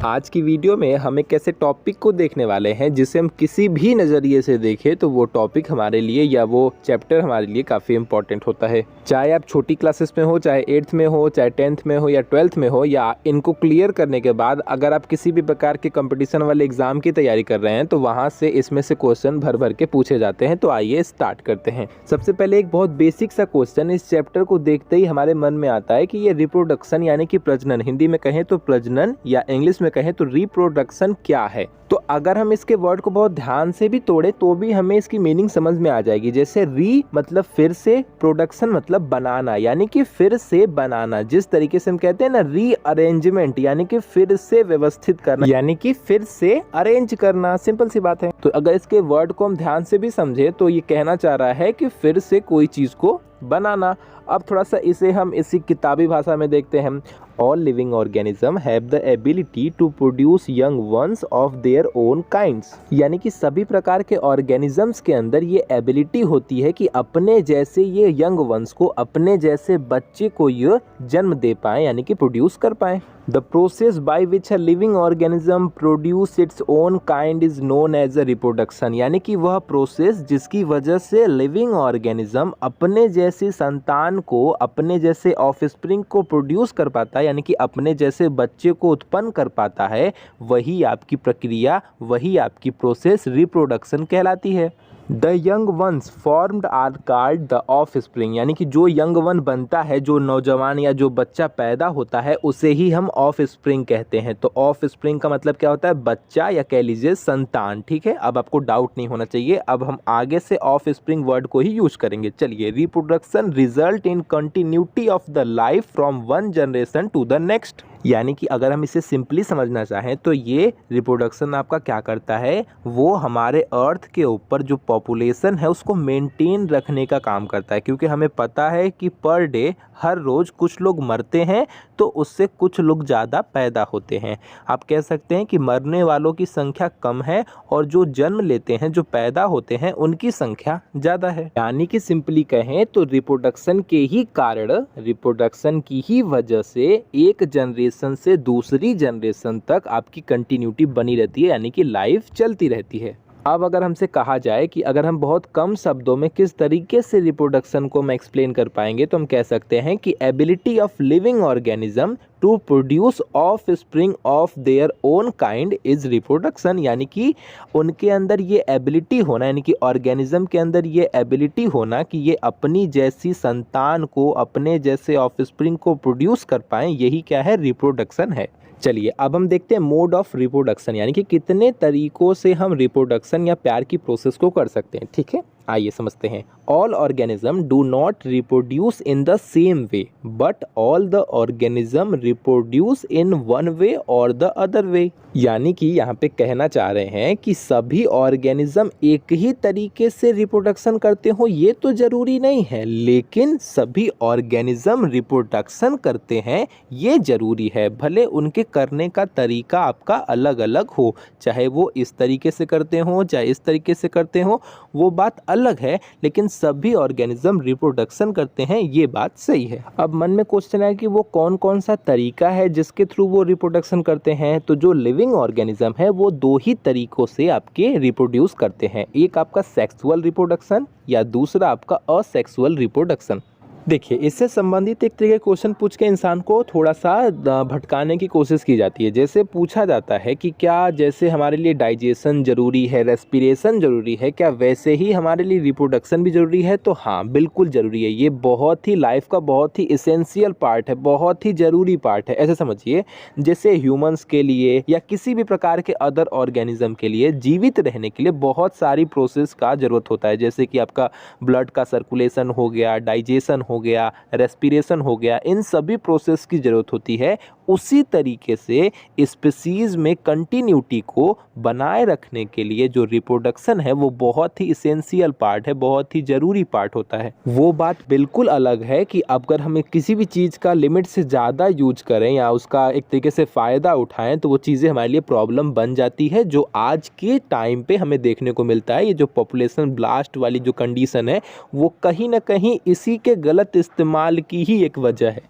आज की वीडियो में हम एक ऐसे टॉपिक को देखने वाले हैं जिसे हम किसी भी नज़रिए से देखें तो वो टॉपिक हमारे लिए या वो चैप्टर हमारे लिए काफ़ी इंपॉर्टेंट होता है। चाहे आप छोटी क्लासेस में हो, चाहे 8th में हो, चाहे 10th में हो या 12th में हो, या इनको क्लियर करने के बाद अगर आप किसी भी प्रकार के कंपटीशन वाले एग्ज़ाम की तैयारी कर रहे हैं तो वहाँ से इसमें से क्वेश्चन भर भर के पूछे जाते हैं। तो आइए स्टार्ट करते हैं। सबसे पहले एक बहुत बेसिक सा क्वेश्चन इस चैप्टर को देखते ही हमारे मन में आता है कि ये रिप्रोडक्शन यानी कि प्रजनन, हिंदी में कहें तो प्रजनन या इंग्लिश में कहें तो रिप्रोडक्शन क्या है। तो अगर हम इसके वर्ड को बहुत ध्यान से भी तोड़े तो भी हमें इसकी मीनिंग समझ में आ जाएगी। जैसे री मतलब फिर से, प्रोडक्शन मतलब बनाना यानी कि फिर से बनाना। जिस तरीके से हम कहते हैं ना रीअरेंजमेंट यानी कि फिर से व्यवस्थित करना, यानी कि फिर से अरेंज करना। सिंपल सी बात है। तो अगर इसके वर्ड को हम ध्यान से भी समझे तो ये कहना चाह रहा है कि फिर से कोई चीज को बनाना। अब थोड़ा सा इसे हम इसी किताबी भाषा में देखते हैं। All living organisms have the ability to produce young ones of their own kinds। यानी कि सभी प्रकार के ऑर्गेनिजम्स के अंदर ये एबिलिटी होती है कि अपने जैसे ये यंग वंस को, अपने जैसे बच्चे को ये जन्म दे पाएं यानी कि प्रोड्यूस कर पाएं। The process by which a living organism produce its own kind is known as a reproduction। यानी कि वह प्रोसेस जिसकी वजह से लिविंग ऑर्गेनिज्म अपने जैसी संतान को, अपने जैसे ऑफस्प्रिंग को प्रोड्यूस कर पाता है यानी कि अपने जैसे बच्चे को उत्पन्न कर पाता है, वही आपकी प्रक्रिया, वही आपकी प्रोसेस रिप्रोडक्शन कहलाती है। The young ones formed are called the offspring. यानी कि जो यंग वन बनता है, जो नौजवान या जो बच्चा पैदा होता है, उसे ही हम ऑफ स्प्रिंग कहते हैं। तो ऑफ स्प्रिंग का मतलब क्या होता है? बच्चा या कह लीजिए संतान। ठीक है, अब आपको डाउट नहीं होना चाहिए। अब हम आगे से ऑफ स्प्रिंग वर्ड को ही यूज करेंगे। चलिए, reproduction result in continuity of the life from one generation to the next. यानी कि अगर हम इसे सिंपली समझना चाहें तो ये रिप्रोडक्शन आपका क्या करता है, वो हमारे अर्थ के ऊपर जो पॉपुलेशन है उसको मेंटेन रखने का काम करता है। क्योंकि हमें पता है कि पर डे, हर रोज़ कुछ लोग मरते हैं तो उससे कुछ लोग ज़्यादा पैदा होते हैं। आप कह सकते हैं कि मरने वालों की संख्या कम है और जो जन्म लेते हैं, जो पैदा होते हैं, उनकी संख्या ज़्यादा है। यानी कि सिंपली कहें तो रिप्रोडक्शन के ही कारण, रिप्रोडक्शन की ही वजह से एक जनरेशन से दूसरी जनरेशन तक आपकी कंटिन्यूटी बनी रहती है, यानी कि लाइफ चलती रहती है। अब अगर हमसे कहा जाए कि अगर हम बहुत कम शब्दों में किस तरीके से रिप्रोडक्शन को हम एक्सप्लेन कर पाएंगे तो हम कह सकते हैं कि ability of living organism to produce offspring of their own kind is reproduction. यानी कि उनके अंदर ये एबिलिटी होना, यानी कि ऑर्गेनिज्म के अंदर ये एबिलिटी होना कि ये अपनी जैसी संतान को, अपने जैसे ऑफ स्प्रिंग को प्रोड्यूस कर पाएँ, यही क्या है? रिप्रोडक्शन है। चलिए, अब हम देखते हैं मोड ऑफ रिप्रोडक्शन, यानी कि कितने तरीकों से हम रिप्रोडक्शन या प्यार की प्रोसेस को कर सकते हैं। ठीक है, आइए समझते हैं। All organism do not reproduce in the same way but all the organism reproduce in one way और द अदर वे। यानी कि यहाँ पे कहना चाह रहे हैं कि सभी ऑर्गेनिज्म एक ही तरीके से रिप्रोडक्शन करते हो ये तो जरूरी नहीं है, लेकिन सभी ऑर्गेनिज्म रिप्रोडक्शन करते हैं ये जरूरी है। भले उनके करने का तरीका आपका अलग अलग हो, चाहे वो इस तरीके से करते हो चाहे इस तरीके से करते हो, वो बात अलग है, लेकिन सभी ऑर्गेनिज्म रिप्रोडक्शन करते हैं, ये बात सही है। अब मन में क्वेश्चन है कि वो कौन कौन सा तरीका है जिसके थ्रू वो रिप्रोडक्शन करते हैं। तो जो लिविंग ऑर्गेनिज्म है वो दो ही तरीकों से आपके रिप्रोड्यूस करते हैं। एक आपका सेक्सुअल रिप्रोडक्शन या दूसरा आपका असेक्सुअल रिप्रोडक्शन। देखिए, इससे संबंधित एक तरीके क्वेश्चन पूछ के इंसान को थोड़ा सा भटकाने की कोशिश की जाती है। जैसे पूछा जाता है कि क्या जैसे हमारे लिए डाइजेशन जरूरी है, रेस्पिरेशन जरूरी है, क्या वैसे ही हमारे लिए रिप्रोडक्शन भी जरूरी है? तो हाँ, बिल्कुल जरूरी है। ये बहुत ही लाइफ का बहुत ही इसेंशियल पार्ट है, बहुत ही जरूरी पार्ट है। ऐसे समझिए, जैसे ह्यूमंस के लिए या किसी भी प्रकार के अदर ऑर्गेनिज्म के लिए जीवित रहने के लिए बहुत सारी प्रोसेस का जरूरत होता है। जैसे कि आपका ब्लड का सर्कुलेशन हो गया, डाइजेशन हो गया, रेस्पिरेशन हो गया, इन सभी प्रोसेस की जरूरत होती है। उसी तरीके से स्पीसीज में कंटिन्यूटी को बनाए रखने के लिए जो रिप्रोडक्शन है वो बहुत ही इसेंशियल पार्ट है, बहुत ही जरूरी पार्ट होता है। वो बात बिल्कुल अलग है कि अगर हमें किसी भी चीज का लिमिट से ज्यादा यूज करें या उसका एक तरीके से फायदा उठाएं तो वो चीजें हमारे लिए प्रॉब्लम बन जाती है, जो आज के टाइम पे हमें देखने को मिलता है। ये जो पॉपुलेशन ब्लास्ट वाली जो कंडीशन है वो कहीं ना कहीं इसी के गलत इस्तेमाल की ही एक वजह है।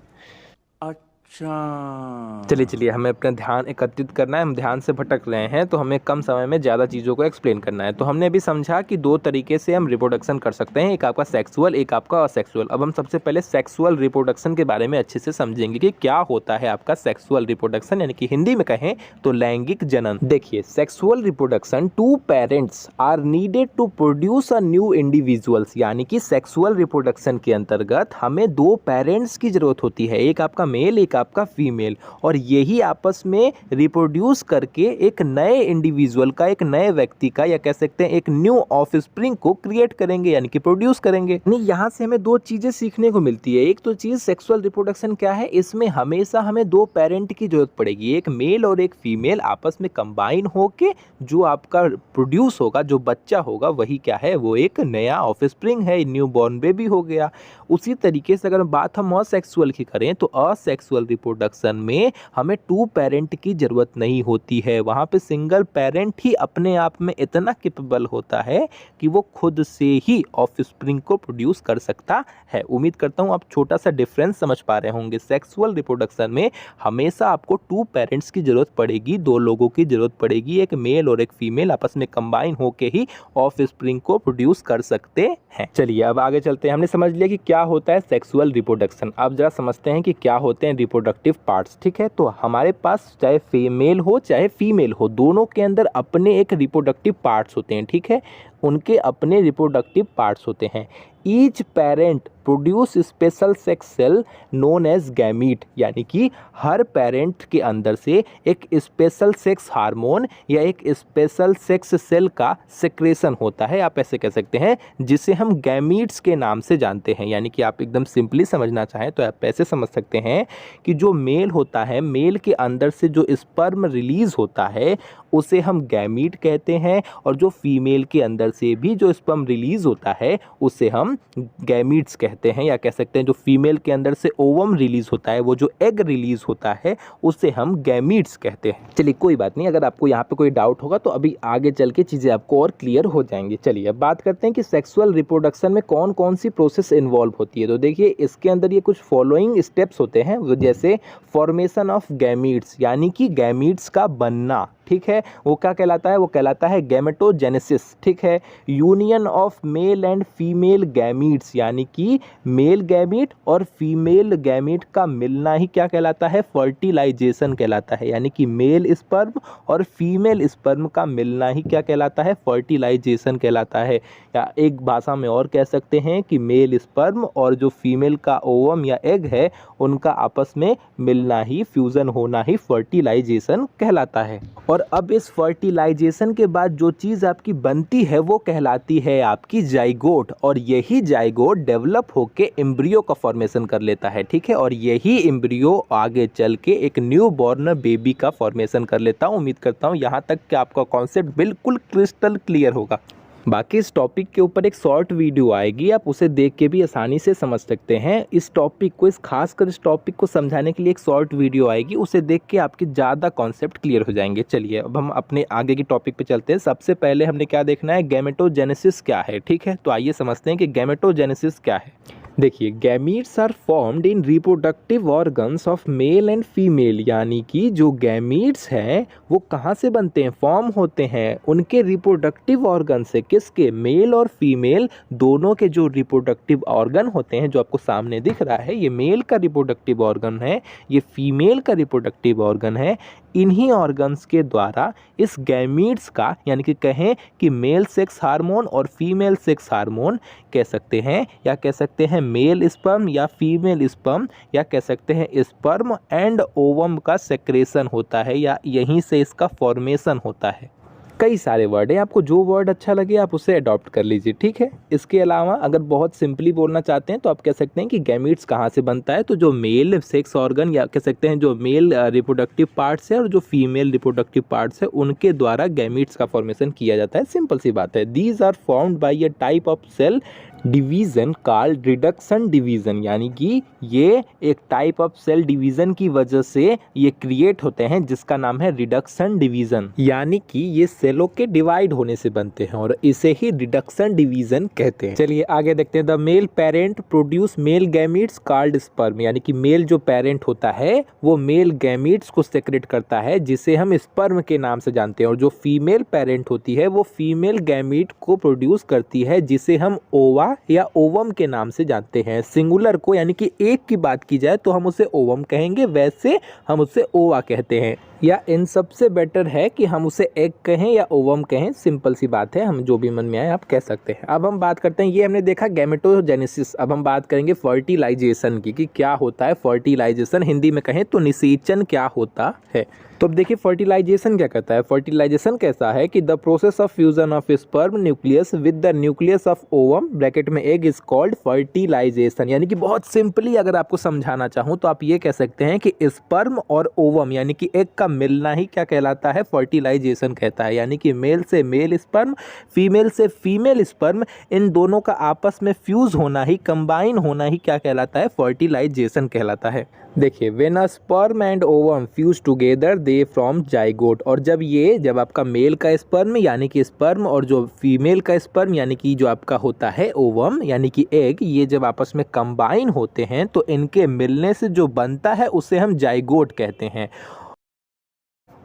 चलिए हमें अपना ध्यान एकत्रित करना है, हम ध्यान से भटक रहे हैं तो हमें कम समय में ज़्यादा चीज़ों को एक्सप्लेन करना है। तो हमने अभी समझा कि दो तरीके से हम रिप्रोडक्शन कर सकते हैं, एक आपका सेक्सुअल, एक आपका असेक्सुअल। अब हम सबसे पहले सेक्सुअल रिप्रोडक्शन के बारे में अच्छे से समझेंगे कि क्या होता है आपका सेक्सुअल रिप्रोडक्शन, यानी कि हिंदी में कहें तो लैंगिक जनन। देखिए, sexual reproduction, two parents are needed to produce a new individuals, यानी कि सेक्सुअल रिप्रोडक्शन के अंतर्गत हमें दो पेरेंट्स की जरूरत होती है, एक आपका मेल, एक आपका फीमेल, और यही आपस में रिप्रोड्यूस करके एक नए इंडिविजुअल का, एक नए व्यक्ति का, या कह सकते हैं एक न्यू ऑफस्प्रिंग को क्रिएट करेंगे, यानी कि प्रोड्यूस करेंगे। नहीं, यहाँ से हमें दो चीजें सीखने को मिलती है। एक तो चीज सेक्सुअल रिप्रोडक्शन क्या है, इसमें हमेशा हमें दो पेरेंट की जरूरत पड़ेगी, एक मेल और एक फीमेल आपस में कंबाइन होके जो आपका प्रोड्यूस होगा, जो बच्चा होगा, वही क्या है, वो एक नया ऑफस्प्रिंग है, न्यू बॉर्न बेबी हो गया। उसी तरीके से अगर बात हम असेक्सुअल की करें तो असेक्सुअल रिप्रोडक्शन में हमें टू पेरेंट की जरूरत नहीं होती है, वहाँ पे सिंगल पेरेंट ही अपने आप में इतना कैपेबल होता है कि वो खुद से ही ऑफस्प्रिंग को प्रोड्यूस कर सकता है। उम्मीद करता हूँ आप छोटा सा डिफरेंस समझ पा रहे होंगे। सेक्सुअल रिप्रोडक्शन में हमेशा आपको टू पेरेंट्स की जरूरत पड़ेगी, दो लोगों की जरूरत पड़ेगी, एक मेल और एक फीमेल आपस में कंबाइन होके ही ऑफस्प्रिंग को प्रोड्यूस कर सकते हैं। चलिए अब आगे चलते हैं। हमने समझ लिया कि क्या होता है सेक्सुअल रिप्रोडक्शन। अब जरा समझते हैं कि क्या होते हैं रिप्रोडक्टिव पार्ट्स। ठीक है, तो हमारे पास चाहे फीमेल हो चाहे फीमेल हो, दोनों के अंदर अपने एक रिप्रोडक्टिव पार्ट्स होते हैं। ठीक है, उनके अपने रिप्रोडक्टिव पार्ट्स होते हैं। Each parent produce special sex cell known as gamete, यानी कि हर पेरेंट के अंदर से एक स्पेशल सेक्स हार्मोन या एक स्पेशल सेक्स सेल का सेक्रेशन होता है, आप ऐसे कह सकते हैं, जिसे हम गैमीट्स के नाम से जानते हैं। यानी कि आप एकदम सिंपली समझना चाहें तो आप ऐसे समझ सकते हैं कि जो मेल होता है, मेल के अंदर से जो स्पर्म रिलीज होता है उसे हम गैमीट कहते हैं, और जो फीमेल के अंदर से भी जो स्पर्म रिलीज होता है उसे हम गैमीट्स कहते हैं, या कह सकते हैं जो फीमेल के अंदर से ओवम रिलीज होता है, वो जो एग रिलीज होता है, उसे हम गैमीट्स कहते हैं। चलिए कोई बात नहीं, अगर आपको यहाँ पे कोई डाउट होगा तो अभी आगे चल के चीज़ें आपको और क्लियर हो जाएंगी। चलिए अब बात करते हैं कि सेक्सुअल रिप्रोडक्शन में कौन कौन सी प्रोसेस इन्वॉल्व होती है। तो देखिए, इसके अंदर ये कुछ फॉलोइंग स्टेप्स होते हैं, जैसे फॉर्मेशन ऑफ गैमीट्स, यानी कि गैमीट्स का बनना। ठीक है, वो क्या कहलाता है, वो कहलाता है गैमेटोजेनेसिस। ठीक है, union of male and female gametes, यानी कि मेल गैमीट और फीमेल गैमीट का मिलना ही क्या कहलाता है, फर्टिलाइजेशन कहलाता है। यानी कि मेल स्पर्म और फीमेल स्पर्म का मिलना ही क्या कहलाता है, फर्टिलाइजेशन कहलाता है। या एक भाषा में और कह सकते हैं कि मेल स्पर्म और जो फीमेल का ओवम या एग है, उनका आपस में मिलना ही, फ्यूजन होना ही फर्टिलाइजेशन कहलाता है। और अब इस फर्टिलाइजेशन के बाद जो चीज़ आपकी बनती है वो कहलाती है आपकी जाइगोट, और यही जाइगोट डेवलप होके एम्ब्रियो का फॉर्मेशन कर लेता है। ठीक है, और यही एम्ब्रियो आगे चल के एक न्यू बॉर्न बेबी का फॉर्मेशन कर लेता हूँ। उम्मीद करता हूँ यहाँ तक कि आपका कॉन्सेप्ट बिल्कुल क्रिस्टल क्लियर होगा। बाकी इस टॉपिक के ऊपर एक शॉर्ट वीडियो आएगी, आप उसे देख के भी आसानी से समझ सकते हैं। इस टॉपिक को, इस खासकर इस टॉपिक को समझाने के लिए एक शॉर्ट वीडियो आएगी, उसे देख के आपके ज़्यादा कॉन्सेप्ट क्लियर हो जाएंगे। चलिए अब हम अपने आगे की टॉपिक पे चलते हैं। सबसे पहले हमने क्या देखना है, गैमेटोजेनेसिस क्या है। ठीक है, तो आइए समझते हैं कि गैमेटोजेनेसिस क्या है। देखिए, gametes are formed in reproductive organs of male and female, यानी कि जो गैमीट्स हैं वो कहाँ से बनते हैं, फॉर्म होते हैं उनके रिप्रोडक्टिव ऑर्गन से। किसके, मेल और फीमेल दोनों के जो रिप्रोडक्टिव ऑर्गन होते हैं, जो आपको सामने दिख रहा है, ये मेल का रिप्रोडक्टिव ऑर्गन है, ये फीमेल का रिप्रोडक्टिव ऑर्गन है। इन्हीं ऑर्गन्स के द्वारा इस गैमीट्स का, यानी कि कहें कि मेल सेक्स हार्मोन और फीमेल सेक्स हार्मोन कह सकते हैं, या कह सकते हैं मेल स्पर्म या फीमेल स्पर्म, या कह सकते हैं स्पर्म एंड ओवम का सेक्रेशन होता है, या यहीं से इसका फॉर्मेशन होता है। कई सारे वर्ड हैं, आपको जो वर्ड अच्छा लगे आप उसे अडॉप्ट कर लीजिए। ठीक है, इसके अलावा अगर बहुत सिंपली बोलना चाहते हैं तो आप कह सकते हैं कि गैमीट्स कहाँ से बनता है, तो जो मेल सेक्स ऑर्गन, या कह सकते हैं जो मेल रिप्रोडक्टिव पार्ट्स है और जो फीमेल रिप्रोडक्टिव पार्ट्स है, उनके द्वारा गैमीट्स का फॉर्मेशन किया जाता है। सिंपल सी बात है। These are formed by a type of cell division called reduction division, यानी कि ये एक टाइप ऑफ सेल डिवीज़न की वजह से ये क्रिएट होते हैं जिसका नाम है रिडक्शन डिवीज़न, यानी कि ये सेलों के डिवाइड होने से बनते हैं और इसे ही रिडक्शन डिवीज़न कहते हैं। चलिए आगे देखते हैं। The male parent produce male gametes called sperm, यानी कि मेल जो पेरेंट होता है वो मेल गैमीट्स को सेक्रेट करता है जिसे हम स्पर्म के नाम से जानते हैं, और जो फीमेल पेरेंट होती है वो फीमेल गैमीट को प्रोड्यूस करती है जिसे हम ओवा या ओवम के नाम से जानते हैं। सिंगुलर को यानी कि एक की बात की जाए तो हम उसे ओवम कहेंगे, वैसे हम उसे ओवा कहते हैं, या इन सबसे बेटर है कि हम उसे एग कहें या ओवम कहें। सिंपल सी बात है, हम जो भी मन में आए आप कह सकते हैं। अब हम बात करते हैं, ये हमने देखा गैमेटोजेनेसिस। अब हम बात करेंगे फर्टिलाइजेशन की, कि क्या होता है फर्टिलाइजेशन, हिंदी में कहें तो निषेचन क्या होता है। तो अब देखिए फर्टिलाइजेशन क्या कहता है। फर्टिलाइजेशन कैसा है कि the process of fusion of sperm nucleus with the nucleus of ovum bracket में एग इज कॉल्ड फर्टिलाइजेशन। यानी कि बहुत सिंपली अगर आपको समझाना चाहूँ तो आप ये कह सकते हैं कि स्पर्म और ओवम यानी कि एग का मिलना ही क्या कहलाता है, फर्टिलाइजेशन कहता है। यानी कि मेल से मेल स्पर्म, फीमेल से फीमेल स्पर्म, इन दोनों का आपस में फ्यूज होना ही, कंबाइन होना ही क्या कहलाता है, फर्टिलाइजेशन कहलाता है। देखिए when a sperm and ovum fuse together they from zygote, और जब आपका मेल का स्पर्म यानी कि स्पर्म और जो फीमेल का स्पर्म यानी कि जो आपका होता है ओवम यानी कि एग, ये जब आपस में कंबाइन होते हैं तो इनके मिलने से जो बनता है उसे हम जाइगोट कहते हैं।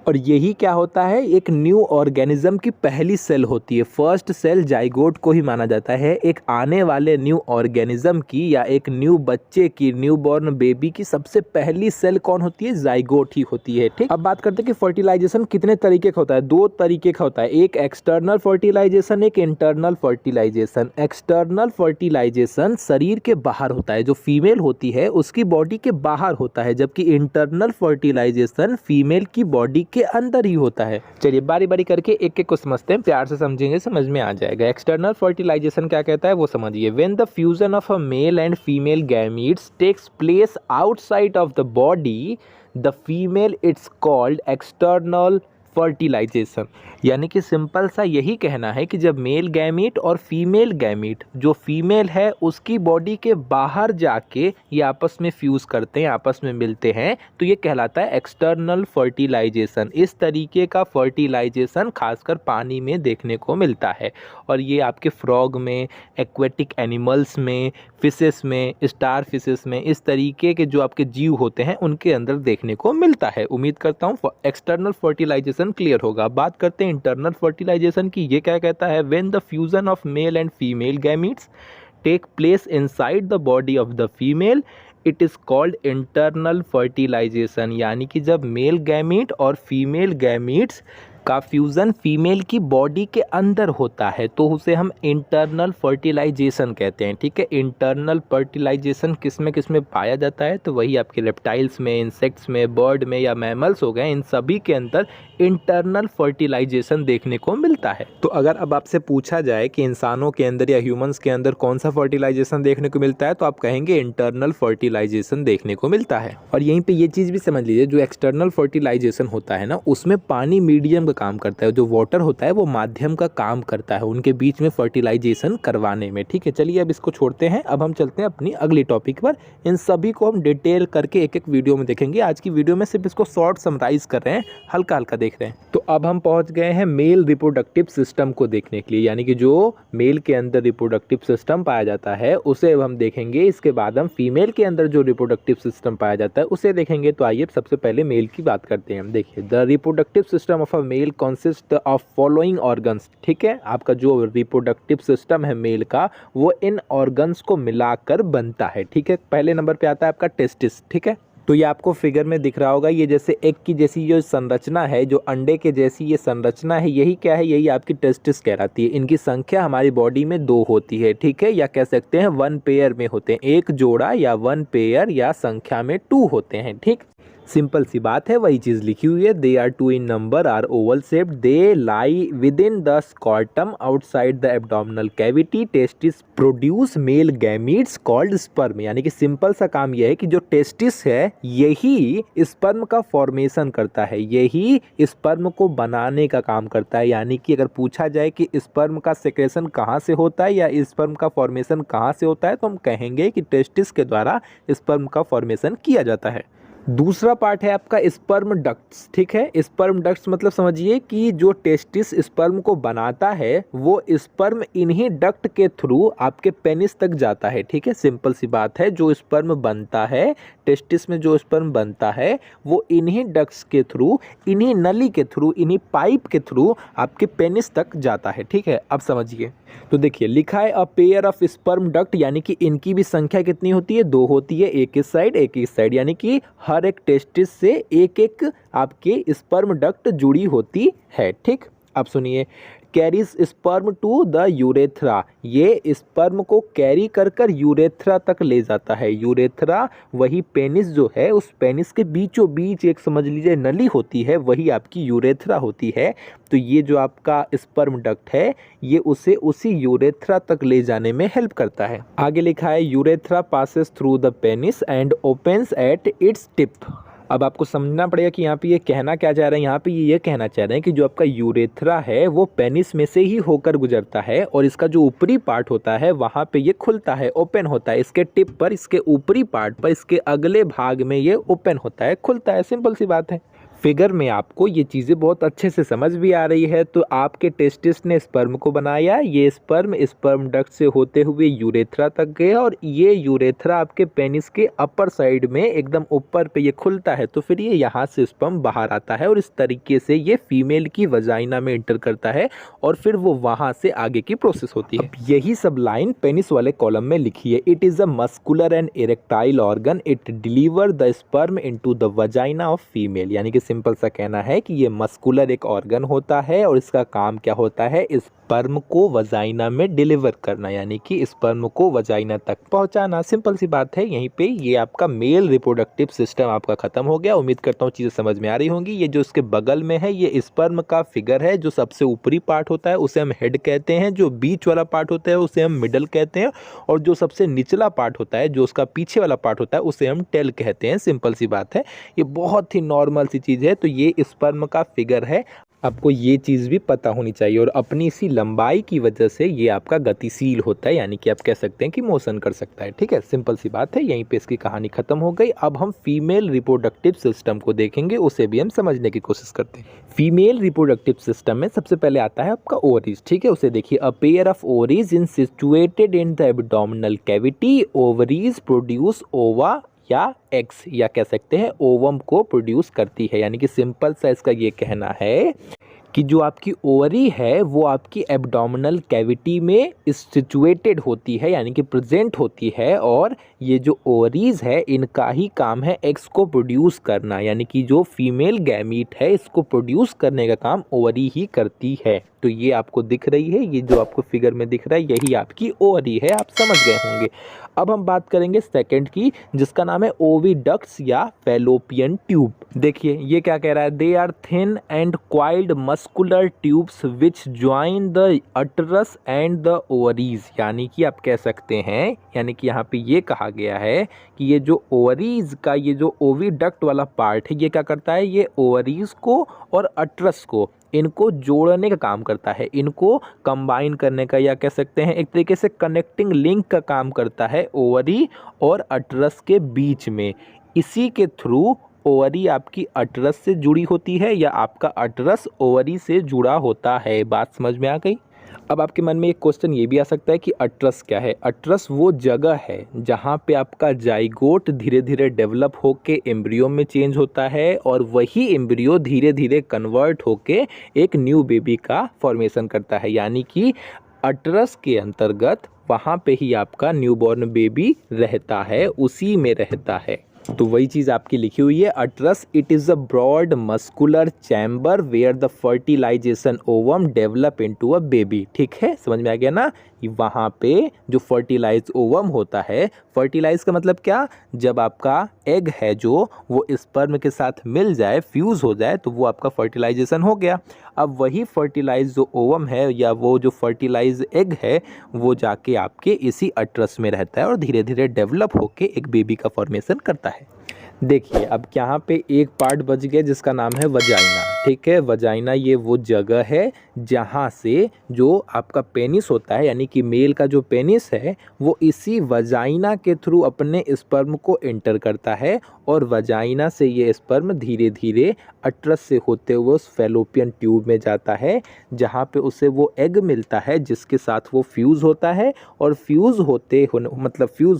और यही क्या होता है, एक न्यू ऑर्गेनिज्म की पहली सेल होती है। फर्स्ट सेल जाइगोट को ही माना जाता है। एक आने वाले न्यू ऑर्गेनिज्म की या एक न्यू बच्चे की, न्यू बॉर्न बेबी की सबसे पहली सेल कौन होती है, जाइगोट ही होती है। ठीक, अब बात करते हैं कि फर्टिलाइजेशन कितने तरीके का होता है। दो तरीके का होता है, एक एक्सटर्नल फर्टिलाइजेशन, एक इंटरनल फर्टिलाइजेशन। एक्सटर्नल फर्टिलाइजेशन शरीर के बाहर होता है, जो फीमेल होती है उसकी बॉडी के बाहर होता है, जबकि इंटरनल फर्टिलाइजेशन फीमेल की बॉडी के अंदर ही होता है। चलिए बारी बारी करके एक एक को समझते हैं, प्यार से समझेंगे समझ में आ जाएगा। एक्सटर्नल फर्टिलाइजेशन क्या कहता है वो समझिए। When the fusion of a male and female gametes takes place outside of the body the female, it's called external fertilisation. यानी कि सिंपल सा यही कहना है कि जब मेल गैमीट और फीमेल गैमीट, जो फीमेल है उसकी बॉडी के बाहर जाके ये आपस में फ्यूज़ करते हैं, आपस में मिलते हैं, तो ये कहलाता है एक्सटर्नल फर्टिलाइजेशन। इस तरीके का फर्टिलाइजेशन खासकर पानी में देखने को मिलता है, और ये आपके फ्रॉग में, एक्वेटिक एनिमल्स में, फिशेस में, स्टार फिशेस में, इस तरीके के जो आपके जीव होते हैं उनके अंदर देखने को मिलता है। उम्मीद करता हूँ एक्सटर्नल फर्टिलाइजेशन क्लियर होगा। बात करते हैं इंटरनल फर्टिलाइजेशन की। ये क्या कहता है, when the fusion of male and female gametes take place inside the body of the female, it is called internal fertilisation. यानी कि जब मेल गैमीट और फीमेल गैमीट्स का फ्यूज़न फीमेल की बॉडी के अंदर होता है तो उसे हम इंटरनल फर्टिलाइजेशन कहते हैं। ठीक है, इंटरनल फर्टिलाइजेशन किस में पाया जाता है, तो वही आपके रेप्टाइल्स में, इंसेक्ट्स में, बर्ड में या मैमल्स हो गए, इन सभी के अंदर इंटरनल फर्टिलाइजेशन देखने को मिलता है। तो अगर अब आपसे पूछा जाए कि इंसानों के अंदर या ह्यूमंस के अंदर कौन सा फर्टिलाइजेशन देखने को मिलता है, तो आप कहेंगे इंटरनल फर्टिलाइजेशन देखने को मिलता है। और यहीं पे ये चीज़ भी समझ लीजिए, जो एक्सटर्नल फर्टिलाइजेशन होता है ना, उसमें पानी मीडियम का काम करता है, जो वाटर होता है वो माध्यम का काम करता है उनके बीच में फर्टिलाइजेशन करवाने में। ठीक है, चलिए अब इसको छोड़ते हैं, अब हम चलते हैं अपनी अगली टॉपिक पर। इन सभी को हम डिटेल करके एक एक वीडियो में देखेंगे। आज की वीडियो में सिर्फ इसको शॉर्ट समराइज कर रहे हैं, हल्का हल्का देख रहे हैं। तो अब हम पहुंच गए हैं मेल रिप्रोडक्टिव सिस्टम को देखने के लिए, यानी कि जो मेल के अंदर रिप्रोडक्टिव सिस्टम पाया जाता है उसे अब हम देखेंगे। इसके बाद हम फीमेल के अंदर जो रिप्रोडक्टिव सिस्टम पाया जाता है उसे देखेंगे। तो आइए सबसे पहले मेल की बात करते हैं। देखिए, the reproductive system of a male consist of following organs. ठीक है, आपका जो रिप्रोडक्टिव सिस्टम है मेल का, वो इन ऑर्गन्स को मिलाकर बनता है। ठीक है, पहले नंबर पे आता है आपका टेस्टिस। ठीक है, तो ये आपको फिगर में दिख रहा होगा, ये जैसे एग की जैसी जो संरचना है, जो अंडे के जैसी ये संरचना है, यही क्या है, यही आपकी टेस्टिस कहलाती है। इनकी संख्या हमारी बॉडी में 2 होती है। ठीक है, या कह सकते हैं 1 पेयर में होते हैं, एक जोड़ा, या 1 पेयर, या संख्या में 2 होते हैं। ठीक, सिंपल सी बात है, वही चीज लिखी हुई है। They are two in number, are oval shaped, they lie within the scrotum outside the abdominal cavity, testis produce male gametes called sperm. यानी कि सिंपल सा काम यह है कि जो टेस्टिस है यही स्पर्म का फॉर्मेशन करता है, यही स्पर्म को बनाने का काम करता है। यानी कि अगर पूछा जाए कि स्पर्म का सेक्रेशन कहाँ से होता है या स्पर्म का फॉर्मेशन कहाँ से होता है, तो हम कहेंगे कि टेस्टिस के द्वारा स्पर्म का फॉर्मेशन किया जाता है। दूसरा पार्ट है आपका स्पर्म डक्ट्स। ठीक है, स्पर्म डक्ट्स मतलब समझिए कि जो टेस्टिस स्पर्म को बनाता है वो स्पर्म इन्हीं डक्ट के थ्रू आपके पेनिस तक जाता है। ठीक है, सिंपल सी बात है, जो स्पर्म बनता है टेस्टिस में, जो स्पर्म बनता है वो इन्हीं डक्ट्स के थ्रू, इन्हीं नली के थ्रू, इन्हीं पाइप के थ्रू आपके पेनिस तक जाता है। ठीक है, अब समझिए। तो देखिए लिखा है a pair of sperm duct, यानी कि इनकी भी संख्या कितनी होती है, 2 होती है, एक इस साइड एक इस साइड, यानी कि हर एक टेस्टिस से एक एक आपके स्पर्म डक्ट जुड़ी होती है। ठीक, अब सुनिए, carries sperm to the urethra, ये स्पर्म को कैरी कर कर यूरेथ्रा तक ले जाता है। यूरेथ्रा वही पेनिस जो है, उस पेनिस के बीचों बीच एक समझ लीजिए नली होती है, वही आपकी यूरेथ्रा होती है। तो ये जो आपका स्पर्म डक्ट है ये उसे उसी यूरेथ्रा तक ले जाने में हेल्प करता है। आगे लिखा है urethra passes through the penis and opens at its tip. अब आपको समझना पड़ेगा कि यहाँ पे ये कहना क्या चाह रहे हैं। यहाँ पे ये कहना चाह रहे हैं कि जो आपका यूरेथ्रा है वो पेनिस में से ही होकर गुजरता है और इसका जो ऊपरी पार्ट होता है वहाँ पे ये खुलता है, ओपन होता है। इसके टिप पर, इसके ऊपरी पार्ट पर, इसके अगले भाग में ये ओपन होता है, खुलता है। सिंपल सी बात है। फिगर में आपको ये चीज़ें बहुत अच्छे से समझ भी आ रही है। तो आपके टेस्टिस ने स्पर्म को बनाया, ये स्पर्म डक्ट से होते हुए यूरेथ्रा तक गया और ये यूरेथ्रा आपके पेनिस के अपर साइड में एकदम ऊपर पे ये खुलता है। तो फिर ये यहाँ से स्पर्म बाहर आता है और इस तरीके से ये फीमेल की वजाइना में इंटर करता है और फिर वो वहाँ से आगे की प्रोसेस होती है। अब यही सब लाइन पेनिस वाले कॉलम में लिखी है। It is a muscular and erectile organ, it deliver the sperm into the vagina of female. यानी कि सिंपल सा कहना है कि ये मस्कुलर एक ऑर्गन होता है और इसका काम क्या होता है, स्पर्म को वजाइना में डिलीवर करना, यानी कि स्पर्म को वजाइना तक पहुंचाना। सिंपल सी बात है। यहीं पे ये आपका मेल रिप्रोडक्टिव सिस्टम आपका खत्म हो गया। उम्मीद करता हूँ चीज़ें समझ में आ रही होंगी। ये जो इसके बगल में है ये स्पर्म का फिगर है। जो सबसे ऊपरी पार्ट होता है उसे हम हेड कहते हैं, जो बीच वाला पार्ट होता है उसे हम मिडल कहते हैं और जो सबसे निचला पार्ट होता है, जो उसका पीछे वाला पार्ट होता है, उसे हम टेल कहते हैं। सिंपल सी बात है, ये बहुत ही नॉर्मल सी चीज़ है। तो ये स्पर्म का फिगर है, आपको ये चीज़ भी पता होनी चाहिए। और अपनी इसी लंबाई की वजह से ये आपका गतिशील होता है, यानी कि आप कह सकते हैं कि मोशन कर सकता है। ठीक है, सिंपल सी बात है। यहीं पे इसकी कहानी खत्म हो गई। अब हम फीमेल रिप्रोडक्टिव सिस्टम को देखेंगे, उसे भी हम समझने की कोशिश करते हैं। फीमेल रिप्रोडक्टिव सिस्टम में सबसे पहले आता है आपका ओवरीज। ठीक है, उसे देखिए। A pair of ovaries in situated in the abdominal cavity, ovaries produce ओवा या एग्स, या कह सकते हैं ओवम को प्रोड्यूस करती है। यानी कि सिंपल सा इसका ये कहना है कि जो आपकी ओवरी है वो आपकी एब्डोमिनल कैविटी में सिचुएटेड होती है, यानी कि प्रेजेंट होती है। और ये जो ओवरीज है इनका ही काम है एग्स को प्रोड्यूस करना, यानी कि जो फीमेल गैमीट है इसको प्रोड्यूस करने का काम ओवरी ही करती है। तो ये आपको दिख रही है, ये जो आपको फिगर में दिख रहा है यही आपकी ओवरी है, आप समझ गए होंगे। अब हम बात करेंगे सेकंड की, जिसका नाम है ओविडक्ट्स या फैलोपियन ट्यूब। देखिए ये क्या कह रहा है, they are thin and coiled muscular tubes which join the uterus and the ovaries. यानी कि आप कह सकते हैं, यानी कि यहाँ पे ये कहा गया है कि ये जो ओवरीज का ये जो ओविडक्ट वाला पार्ट है ये क्या करता है, ये ओवरीज को और अटरस को इनको जोड़ने का काम करता है, इनको कंबाइन करने का, या कह सकते हैं एक तरीके से कनेक्टिंग लिंक का काम करता है ओवरी और अटरस के बीच में। इसी के थ्रू ओवरी आपकी अटरस से जुड़ी होती है या आपका अटरस ओवरी से जुड़ा होता है। बात समझ में आ गई। अब आपके मन में एक क्वेश्चन ये भी आ सकता है कि अटरस क्या है। अटरस वो जगह है जहाँ पे आपका जाइगोट धीरे धीरे डेवलप होके एम्ब्रियो में चेंज होता है और वही एम्ब्रियो धीरे धीरे कन्वर्ट होके एक न्यू बेबी का फॉर्मेशन करता है। यानी कि अटरस के अंतर्गत वहाँ पे ही आपका न्यूबॉर्न बेबी रहता है, उसी में रहता है। तो वही चीज़ आपकी लिखी हुई है, uterus it is a broad muscular chamber where the fertilization ovum develop into a baby. ठीक है, समझ में आ गया ना। वहाँ पे जो फर्टिलाइज ओवम होता है, फर्टिलाइज का मतलब क्या, जब आपका एग है जो वो स्पर्म के साथ मिल जाए, फ्यूज़ हो जाए, तो वो आपका फर्टिलाइजेशन हो गया। अब वही फर्टिलाइज जो ओवम है या वो जो फर्टिलाइज एग है वो जाके आपके इसी अट्रस में रहता है और धीरे धीरे डेवलप होके एक बेबी का फॉर्मेशन करता है। देखिए अब यहाँ पे एक पार्ट बच गया जिसका नाम है वजाइना। ठीक है, वजाइना ये वो जगह है जहाँ से जो आपका पेनिस होता है, यानी कि मेल का जो पेनिस है वो इसी वजाइना के थ्रू अपने स्पर्म को एंटर करता है और वजाइना से ये स्पर्म धीरे धीरे अट्रस से होते हुए उस फैलोपियन ट्यूब में जाता है, जहाँ पे उसे वो एग मिलता है जिसके साथ वो फ्यूज़ होता है और फ्यूज़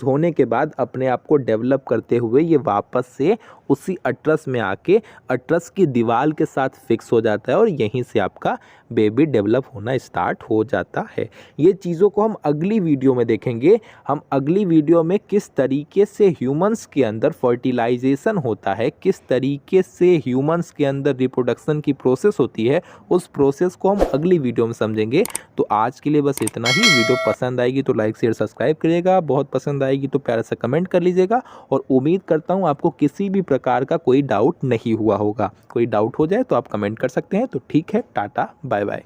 होने के बाद अपने आप को डेवलप करते हुए ये वापस से उसी अट्रस में आके अट्रस की दीवार के साथ फिक्स हो जाता है और यहीं से आपका बेबी डेवलप होना स्टार्ट हो जाता है। ये चीज़ों को हम अगली वीडियो में देखेंगे। हम अगली वीडियो में किस तरीके से ह्यूमंस के अंदर फर्टिलाइजेशन होता है, किस तरीके से ह्यूमंस के अंदर रिप्रोडक्शन की प्रोसेस होती है, उस प्रोसेस को हम अगली वीडियो में समझेंगे। तो आज के लिए बस इतना ही। वीडियो पसंद आएगी तो लाइक शेयर सब्सक्राइब करिएगा, बहुत पसंद आएगी तो प्यारा सा कमेंट कर लीजिएगा और उम्मीद करता हूँ आपको किसी भी प्रकार का कोई डाउट नहीं हुआ होगा। कोई डाउट हो जाए तो आप कमेंट कर सकते हैं। तो ठीक है, टाटा बाय बाय।